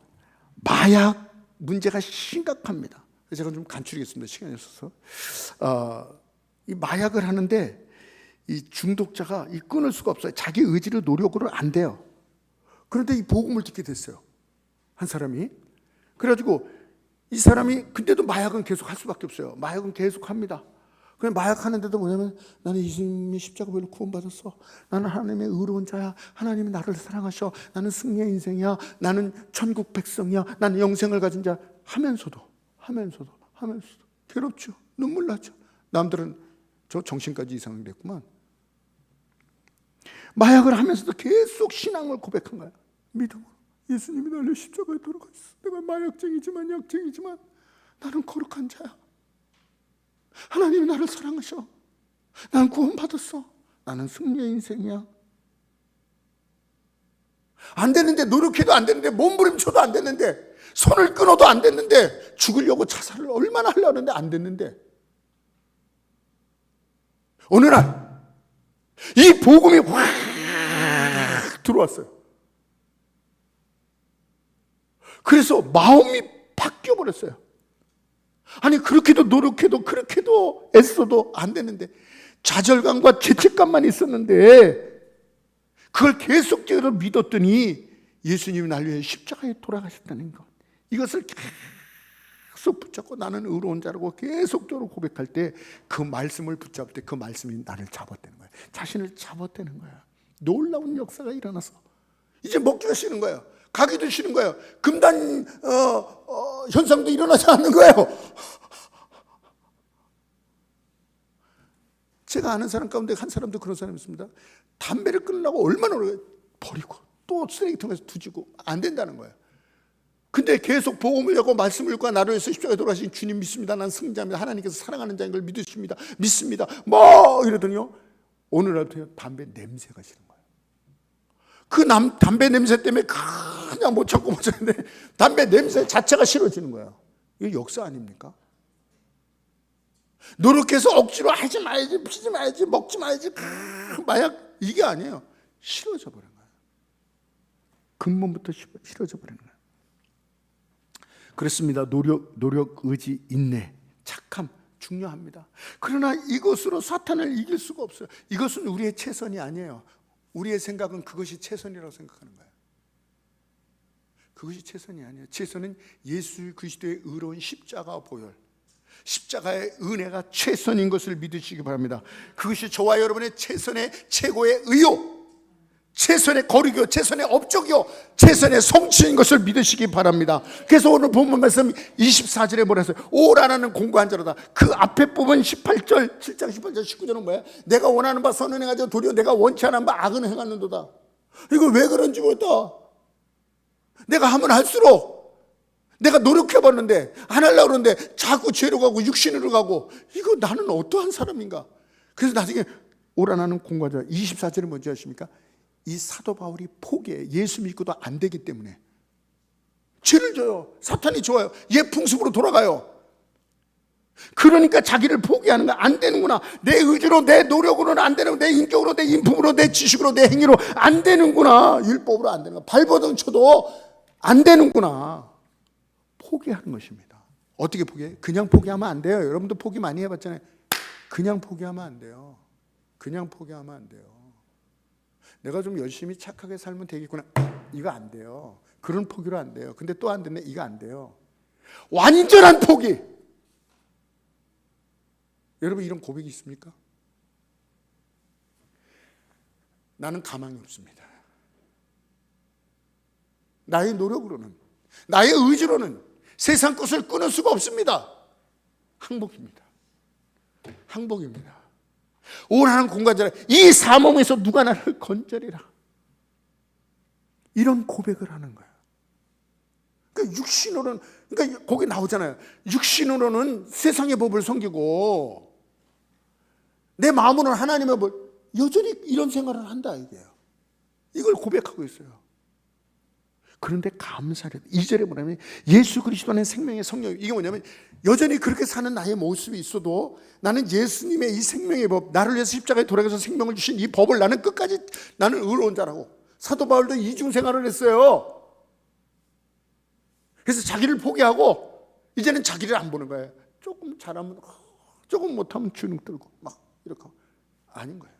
마약 문제가 심각합니다. 제가 좀 간추리겠습니다. 시간이 없어서. 이 마약을 하는데 이 중독자가 이 끊을 수가 없어요. 자기 의지로 노력으로 안 돼요. 그런데 이 복음을 듣게 됐어요. 한 사람이. 그래가지고 이 사람이, 근데도 마약은 계속 할 수밖에 없어요. 마약은 계속 합니다. 그냥 마약하는데도 뭐냐면, 나는 예수님의 십자가별로 구원받았어. 나는 하나님의 의로운 자야. 하나님이 나를 사랑하셔. 나는 승리의 인생이야. 나는 천국 백성이야. 나는 영생을 가진 자. 하면서도 괴롭죠. 눈물 나죠. 남들은 저 정신까지 이상하게 됐구만. 마약을 하면서도 계속 신앙을 고백한 거야. 믿음으로. 예수님이 나를 십자가에 돌아가셨어. 내가 마약쟁이지만 약쟁이지만 나는 거룩한 자야. 하나님이 나를 사랑하셔. 나는 구원받았어. 나는 승리의 인생이야. 안 되는데, 노력해도 안 되는데, 몸부림쳐도 안 되는데, 손을 끊어도 안 됐는데, 죽으려고 자살을 얼마나 하려는데 안 됐는데, 어느 날 이 복음이 확 들어왔어요. 그래서 마음이 바뀌어 버렸어요. 아니, 그렇게도 노력해도 그렇게도 애써도 안 되는데, 좌절감과 죄책감만 있었는데, 그걸 계속적으로 믿었더니 예수님이 나를 위해 십자가에 돌아가셨다는 것, 이것을 계속 붙잡고 나는 의로운 자라고 계속적으로 고백할 때, 그 말씀을 붙잡을 때 그 말씀이 나를 잡아대는 거예요. 자신을 잡아대는 거예요. 놀라운 역사가 일어나서 이제 먹기가 싫은 거예요. 가기도 싫은 거예요. 금단 현상도 일어나지 않는 거예요. 제가 아는 사람 가운데 한 사람도 그런 사람이 있습니다. 담배를 끊으려고 얼마나 오래 버리고 또 쓰레기통에서 두지고 안 된다는 거예요. 근데 계속 복음을 읽고 말씀을 읽고 나를 위해서 십자가에 돌아가신 주님 믿습니다. 난 승자입니다. 하나님께서 사랑하는 자인 걸 믿습니다. 뭐 이러더니요, 오늘날부터 담배 냄새가 싫은 거예요. 담배 냄새 때문에 그냥 못 참고 못 참는데 담배 냄새 자체가 싫어지는 거예요. 이거 역사 아닙니까? 노력해서 억지로 하지 말지, 피지 말지, 먹지 말지, 마약, 이게 아니에요. 싫어져 버린 거예요. 근본부터 싫어져 버리는 거예요. 그렇습니다. 노력, 의지, 인내, 착함 중요합니다. 그러나 이것으로 사탄을 이길 수가 없어요. 이것은 우리의 최선이 아니에요. 우리의 생각은 그것이 최선이라고 생각하는 거예요. 그것이 최선이 아니에요. 최선은 예수 그리스도의 의로운 십자가 보혈, 십자가의 은혜가 최선인 것을 믿으시기 바랍니다. 그것이 저와 여러분의 최선의 최고의 의요, 최선의 거리교, 최선의 업적이요, 최선의 성취인 것을 믿으시기 바랍니다. 그래서 오늘 본문 말씀 24절에 뭐라 했어요? 오라는 공고한 자로다. 그 앞에 부분 18절, 7장 18절 19절은 뭐야? 내가 원하는 바 선은 행하지 도리어 내가 원치 않은 바 악은 행하는도다. 이거 왜 그런지 모르겠다. 내가 하면 할수록 내가 노력해봤는데 안 하려고 그러는데 자꾸 죄로 가고 육신으로 가고, 이거 나는 어떠한 사람인가? 그래서 나중에 오라나는 공과자 24절에 뭔지 아십니까? 이 사도 바울이 포기해. 예수 믿고도 안 되기 때문에 죄를 져요. 사탄이 좋아요. 얘 풍습으로 돌아가요. 그러니까 자기를 포기하는 거야. 안 되는구나. 내 의지로, 내 노력으로는 안 되는, 내 인격으로, 내 인품으로, 내 지식으로, 내 행위로 안 되는구나. 율법으로 안 되는 거야. 발버둥 쳐도 안 되는구나. 포기하는 것입니다. 어떻게 포기해? 그냥 포기하면 안 돼요. 여러분도 포기 많이 해봤잖아요. 그냥 포기하면 안 돼요. 그냥 포기하면 안 돼요. 내가 좀 열심히 착하게 살면 되겠구나. 이거 안 돼요. 그런 포기로 안 돼요. 근데 또 안 됐네. 이거 안 돼요. 완전한 포기. 여러분 이런 고백이 있습니까? 나는 가망이 없습니다. 나의 노력으로는, 나의 의지로는 세상 것을 끊을 수가 없습니다. 항복입니다. 항복입니다. 오라는 공간자라, 이 사몽에서 누가 나를 건져리라. 이런 고백을 하는 거예요. 그러니까 육신으로는, 그러니까 거기 나오잖아요. 육신으로는 세상의 법을 섬기고 내 마음으로는 하나님의 법, 여전히 이런 생활을 한다 이게요. 이걸 고백하고 있어요. 그런데 감사를, 2절에 뭐냐면 예수 그리스도는 생명의 성령. 이게 뭐냐면 여전히 그렇게 사는 나의 모습이 있어도 나는 예수님의 이 생명의 법, 나를 위해서 십자가에 돌아가서 생명을 주신 이 법을 나는 끝까지 나는 의로운 자라고. 사도 바울도 이중 생활을 했어요. 그래서 자기를 포기하고 이제는 자기를 안 보는 거예요. 조금 잘하면, 조금 못하면 주눅 들고 막 이렇게. 아닌 거예요.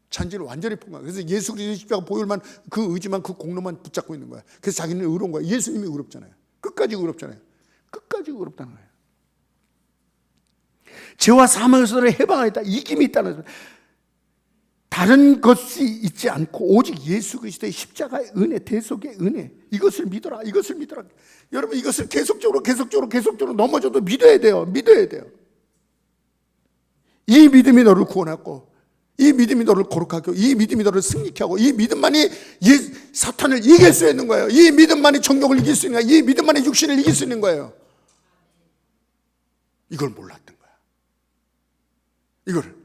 잔지를 완전히 포기한 거예요. 그래서 예수 그리스도의 십자가 보혈만, 그 의지만, 그 공로만 붙잡고 있는 거예요. 그래서 자기는 의로운 거예요. 예수님이 의롭잖아요. 끝까지 의롭잖아요. 끝까지 의롭다는 거예요. 죄와 사망에서 해방하였다. 이김이 있다는 거예요. 다른 것이 있지 않고 오직 예수 그리스도의 십자가의 은혜, 대속의 은혜, 이것을 믿어라. 이것을 믿어라. 여러분 이것을 계속적으로 넘어져도 믿어야 돼요. 믿어야 돼요. 이 믿음이 너를 구원하고, 이 믿음이 너를 거룩하고, 이 믿음이 너를 승리케 하고, 이 믿음만이 사탄을 이길 수 있는 거예요. 이 믿음만이 정욕을 이길 수 있는 거예요. 이 믿음만이 육신을 이길 수 있는 거예요. 이걸 몰랐던 거야. 이거를.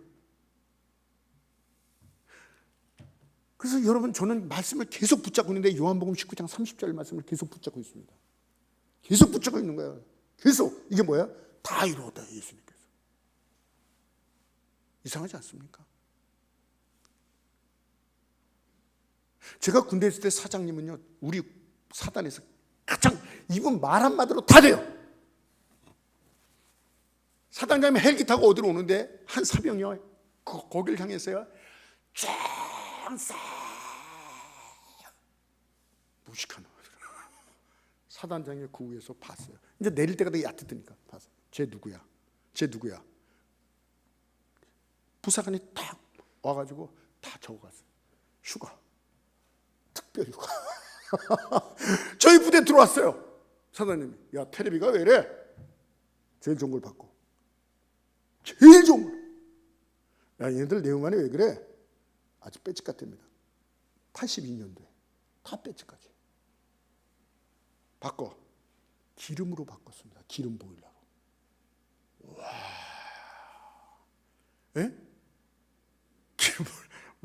그래서 여러분 저는 말씀을 계속 붙잡고 있는데 요한복음 19장 30절 말씀을 계속 붙잡고 있습니다. 계속 붙잡고 있는 거예요. 계속. 이게 뭐야? 다 이루었다 예수님께서. 이상하지 않습니까? 제가 군대에 있을 때 사장님은요, 우리 사단에서 가장, 이분 말 한마디로 다 돼요. 사단장님이 헬기 타고 어디로 오는데 한 사병이요, 거기를 향해서요 쫙 무식한 사단장이 그 위에서 봤어요. 이제 내릴 때가 되게 얕으니까 봤어요. 쟤 누구야? 부사관이 딱 와가지고 다 적어갔어요. 휴가, 특별 휴가. 저희 부대 들어왔어요. 사장님이, 야 테레비가 왜 이래? 제일 좋은 걸 받고, 제일 좋은 걸. 야 얘네들 내용안에 왜 그래? 아주 빼찍 같답니다. 82년도에 다 빼찍까지 바꿔 기름으로 바꿨습니다. 기름 보일러로. 와, 예? 기름을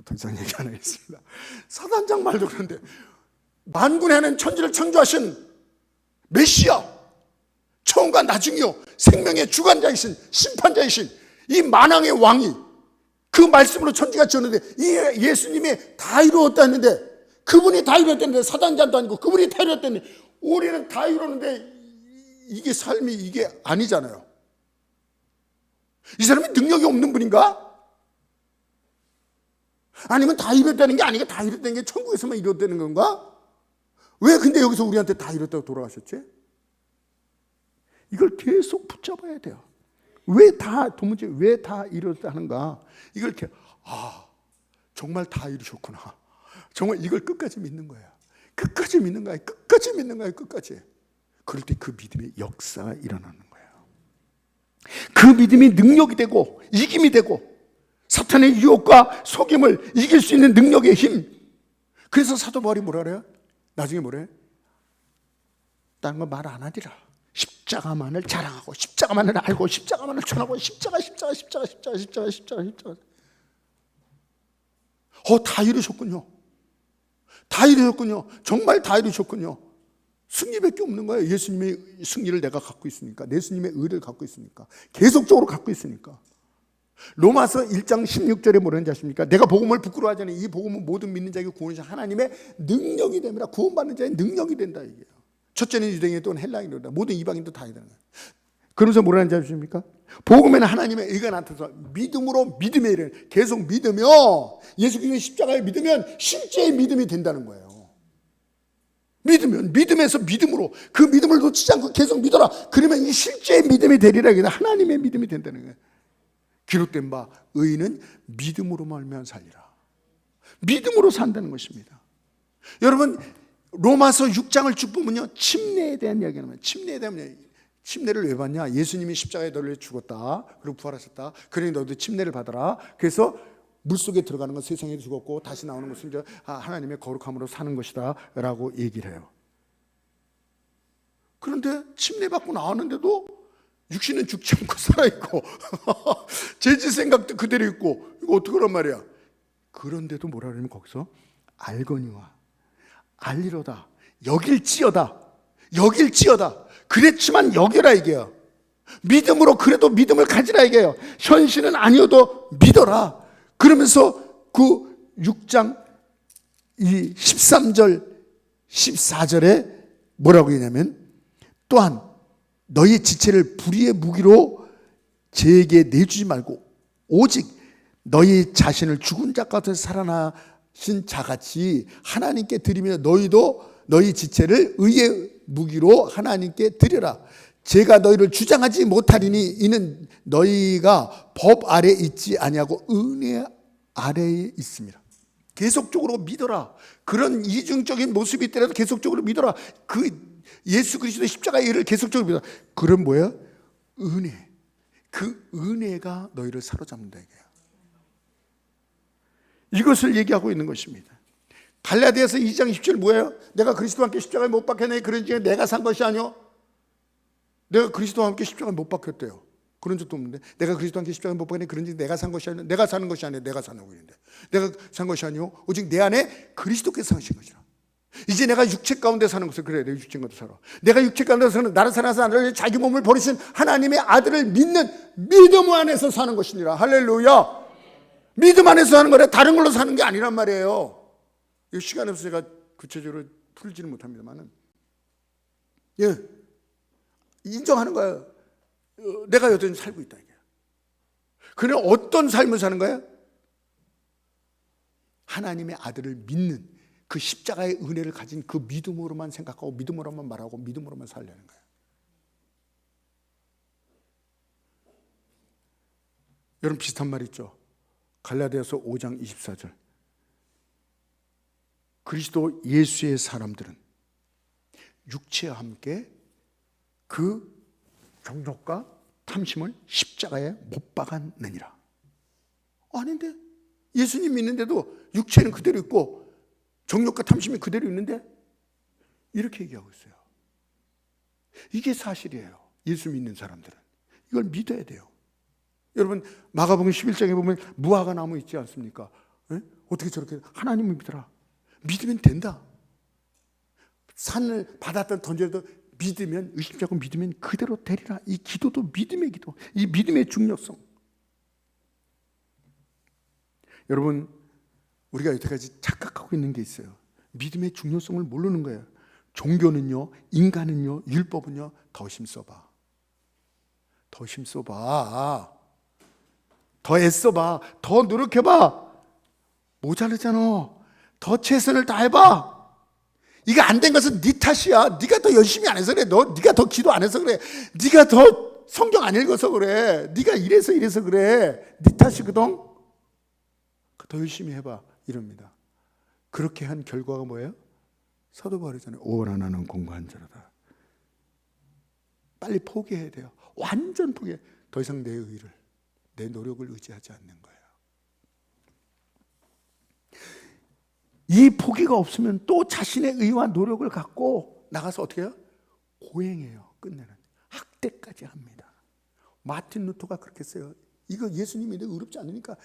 더 이상 얘기 안 하겠습니다. 사단장 말도 그런데 만군의 하나님 천지를 창조하신 메시아, 처음과 나중이요 생명의 주관자이신 심판자이신 이 만왕의 왕이 그 말씀으로 천지가 지었는데 이 예수님이 다 이루었다 했는데, 그분이 다 이루었다는데, 사단장도 아니고 그분이 다 이루었다는데 우리는 다 이루었는데 이게 삶이 이게 아니잖아요. 이 사람이 능력이 없는 분인가? 아니면 다 이뤘다는 게 아니고 다 이뤘다는 게 천국에서만 이뤘다는 건가? 왜 근데 여기서 우리한테 다 이뤘다고 돌아가셨지? 이걸 계속 붙잡아야 돼요. 도무지 왜 다 이뤘다는가? 이걸 이렇게, 정말 다 이루셨구나. 정말 이걸 끝까지 믿는 거야. 끝까지 믿는 거야. 끝까지 믿는 거야. 끝까지. 그럴 때 그 믿음의 역사가 일어나는 거예요. 그 믿음이 능력이 되고 이김이 되고 사탄의 유혹과 속임을 이길 수 있는 능력의 힘. 그래서 사도 바울이 뭐라 그래요? 나중에 뭐래? 다른 거 말 안 하리라. 십자가만을 자랑하고 십자가만을 알고 십자가만을 전하고 십자가. 다 이루셨군요. 다 이루셨군요. 정말 다 이루셨군요. 승리밖에 없는 거예요. 예수님의 승리를 내가 갖고 있으니까, 예수님의 의를 갖고 있으니까, 계속적으로 갖고 있으니까. 로마서 1장 16절에 뭐라는지 아십니까? 내가 복음을 부끄러워하지 않으니 이 복음은 모든 믿는 자에게 구원이신 하나님의 능력이 됩니다. 구원받는 자의 능력이 된다 이게요. 첫째는 유대인이 또는 헬라인이다. 모든 이방인도 다 이다는 거예요. 그러면서 뭐라는지 아십니까? 복음에는 하나님의 의가 나타나서 믿음으로 믿음에 이르는, 계속 믿으며 예수 그리스도의 십자가에 믿으면 실제의 믿음이 된다는 거예요. 믿으면, 믿음에서 믿음으로, 그 믿음을 놓치지 않고 계속 믿어라. 그러면 이 실제의 믿음이 되리라. 하나님의 믿음이 된다는 거예요. 기록된 바 의인은 믿음으로 말미암아 살리라. 믿음으로 산다는 것입니다. 여러분, 로마서 6장을 쭉 보면요, 침례에 대한 이야기가 나와요. 침례에 대한 이야기. 침례를 왜 받냐? 예수님이 십자가에 너를 죽었다, 그리고 부활하셨다. 그러니 너도 침례를 받아라. 그래서 물속에 들어가는 건 세상에 죽었고 다시 나오는 것은 이제 하나님의 거룩함으로 사는 것이다 라고 얘기를 해요. 그런데 침례 받고 나왔는데도 육신은 죽지 않고 살아있고 죄질 생각도 그대로 있고, 이거 어떡하란 말이야. 그런데도 뭐라 그러냐면 거기서 알거니와 알리로다, 여길지어다, 그랬지만 여겨라 이게요. 믿음으로 그래도 믿음을 가지라 이게요. 현실은 아니어도 믿어라. 그러면서 그 6장 이 13절 14절에 뭐라고 했냐면, 또한 너희 지체를 불의의 무기로 제게 내주지 말고 오직 너희 자신을 죽은 자 가운데서 살아나신 자같이 하나님께 드리며 너희도 너희 지체를 의의 무기로 하나님께 드려라. 제가 너희를 주장하지 못하리니 이는 너희가 법 아래 있지 아니하고 은혜 아래에 있습니다. 계속적으로 믿어라. 그런 이중적인 모습이 있더라도 계속적으로 믿어라. 그 예수 그리스도의 십자가의 일을 계속적으로 믿어라. 그럼 뭐야? 은혜. 그 은혜가 너희를 사로잡는다 이거야. 이것을 얘기하고 있는 것입니다. 갈라디아서 2장 10절 뭐예요? 내가 그리스도와 함께 십자가에 못 박혔네. 그런지 내가 산 것이 아니요, 내가 그리스도와 함께 십자가에 못 박혔대요. 그런 적도 없는데, 내가 그리스도와 함께 십자가에 못 박혔네. 그런지 내가 산 것이 아니요, 내가 사는 것이 아니요, 내가 사는 것인데, 내가 산 것이 아니요 오직 내 안에 그리스도께서 사신 것이라. 이제 내가 육체 가운데 사는 것을, 그래 내가 육체 가운데 살아. 내가 육체 가운데 사는, 나를 사랑하사 나를 자기 몸을 버리신 하나님의 아들을 믿는 믿음 안에서 사는 것이니라. 할렐루야. 믿음 안에서 사는 거래. 다른 걸로 사는 게 아니란 말이에요. 이 시간 없어서 제가 구체적으로 풀지는 못합니다만은, 예, 인정하는 거예요. 내가 여전히 살고 있다 이게. 그래, 어떤 삶을 사는 거야? 하나님의 아들을 믿는 그 십자가의 은혜를 가진 그 믿음으로만 생각하고 믿음으로만 말하고 믿음으로만 살려는 거예요. 여러분, 비슷한 말 있죠. 갈라디아서 5장 24절. 그리스도 예수의 사람들은 육체와 함께 그 정욕과 탐심을 십자가에 못 박았느니라. 아닌데, 예수님 믿는데도 육체는 그대로 있고 정욕과 탐심이 그대로 있는데, 이렇게 얘기하고 있어요. 이게 사실이에요. 예수 믿는 사람들은 이걸 믿어야 돼요. 여러분, 마가복음 11장에 보면 무화과 나무 있지 않습니까? 예? 어떻게 저렇게 하나님을 믿어라. 믿으면 된다. 산을 받았던 던져도 믿으면, 의심치 않고 믿으면 그대로 되리라. 이 기도도 믿음의 기도, 이 믿음의 중요성. 여러분, 우리가 여태까지 착각하고 있는 게 있어요. 믿음의 중요성을 모르는 거예요. 종교는요, 인간은요, 율법은요, 더 힘써봐. 더 힘써봐. 더 애써봐. 더 노력해봐. 모자르잖아. 더 최선을 다해봐. 이거 안 된 것은 네 탓이야. 네가 더 열심히 안 해서 그래. 네가 더 기도 안 해서 그래. 네가 더 성경 안 읽어서 그래. 네가 이래서 그래. 네 탓이거든. 더 열심히 해봐. 이럽니다. 그렇게 한 결과가 뭐예요? 사도 바울이잖아요. 오라 나는 공고한 자로다. 빨리 포기해야 돼요. 완전 포기해. 더 이상 내 의를, 내 노력을 의지하지 않는 거예요. 이 포기가 없으면 또 자신의 의와 노력을 갖고 나가서 어떻게 해요? 고행해요. 끝내는. 학대까지 합니다. 마틴 루터가 그렇게 했어요. 이거 예수님이 어렵지 않으니까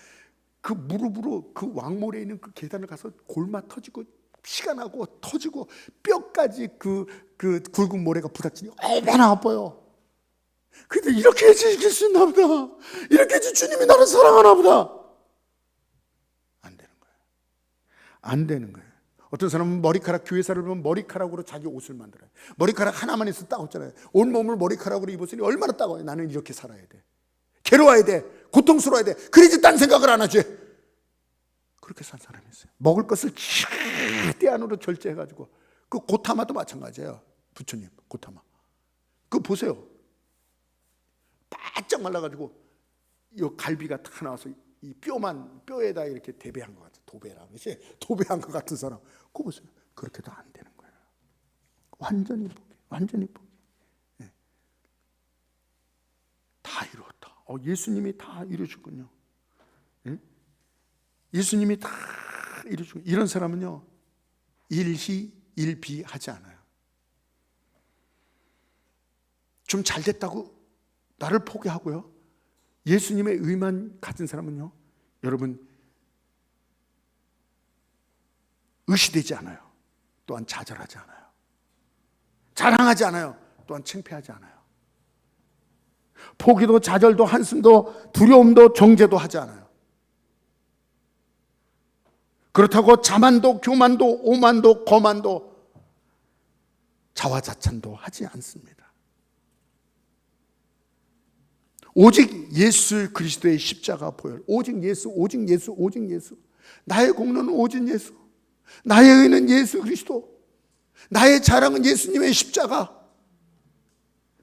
그 무릎으로 그 왕몰에 있는 그 계단을 가서 골마 터지고 피가 나고 터지고 뼈까지 그 굵은 모래가 부닥치니 얼마나 아파요. 근데 이렇게 해야지 이길 수 있나 보다. 이렇게 해야지 주님이 나를 사랑하나 보다. 안 되는 거예요. 어떤 사람은 머리카락, 교회사를 보면 머리카락으로 자기 옷을 만들어요. 머리카락 하나만 있어 따갑잖아요. 온몸을 머리카락으로 입었으니 얼마나 따가워요. 나는 이렇게 살아야 돼. 괴로워야 돼. 고통스러워야 돼. 그래야지 딴 생각을 안 하지. 그렇게 산 사람이 있어요. 먹을 것을 때 안으로 절제해가지고. 그 고타마도 마찬가지예요. 부처님 고타마. 그거 보세요. 바짝 말라가지고 이 갈비가 탁 나와서 이 뼈에다 이렇게 대배한 것 같아. 도배라는 것이 도배한 것 같은 사람. 그거 보세요. 그렇게도 안 되는 거예요. 완전히 포기. 네. 다 이루었다. 예수님이 다 이루셨군요. 네? 예수님이 다 이루시고, 이런 사람은요, 일희 일비 하지 않아요. 좀 잘 됐다고 나를 포기하고요, 예수님의 의만 가진 사람은요, 여러분, 의시되지 않아요. 또한 좌절하지 않아요. 자랑하지 않아요. 또한 창피하지 않아요. 포기도 좌절도 한숨도 두려움도 정죄도 하지 않아요. 그렇다고 자만도 교만도 오만도 거만도 자화자찬도 하지 않습니다. 오직 예수 그리스도의 십자가 보혈, 오직 예수. 나의 공로는 오직 예수. 나의 의는 예수 그리스도. 나의 자랑은 예수님의 십자가.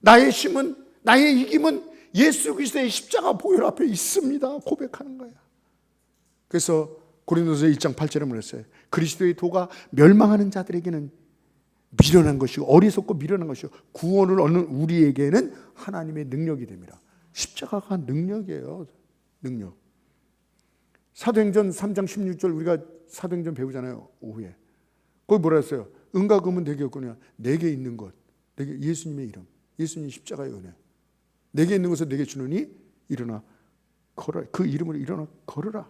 나의 힘은, 나의 이김은 예수 그리스도의 십자가 보혈 앞에 있습니다. 고백하는 거예요. 그래서 고린도서 1장 8절에 말했어요. 그리스도의 도가 멸망하는 자들에게는 미련한 것이고 어리석고 미련한 것이고 구원을 얻는 우리에게는 하나님의 능력이 됩니다. 십자가가 능력이에요. 능력. 사도행전 3장 16절 우리가 사도행전 배우잖아요. 오후에. 거기 뭐라 했어요? 은과 금은 내게 없거냐. 내게 있는 것. 내게 예수님의 이름. 예수님 십자가의 은혜. 내게 있는 것을 내게 주느니 일어나 걸어라. 그 이름으로 일어나 걸어라.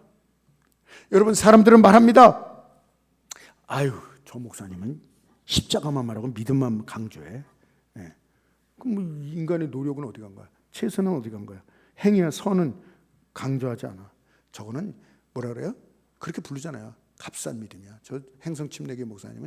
여러분, 사람들은 말합니다. 아유, 저 목사님은 십자가만 말하고 믿음만 강조해. 네. 그럼 인간의 노력은 어디 간 거야? 최선은 어디 간 거야? 행위와 선은 강조하지 않아. 저거는 뭐라 그래요? 그렇게 부르잖아요. 값싼 믿음이야. 저 행성침례교 목사님은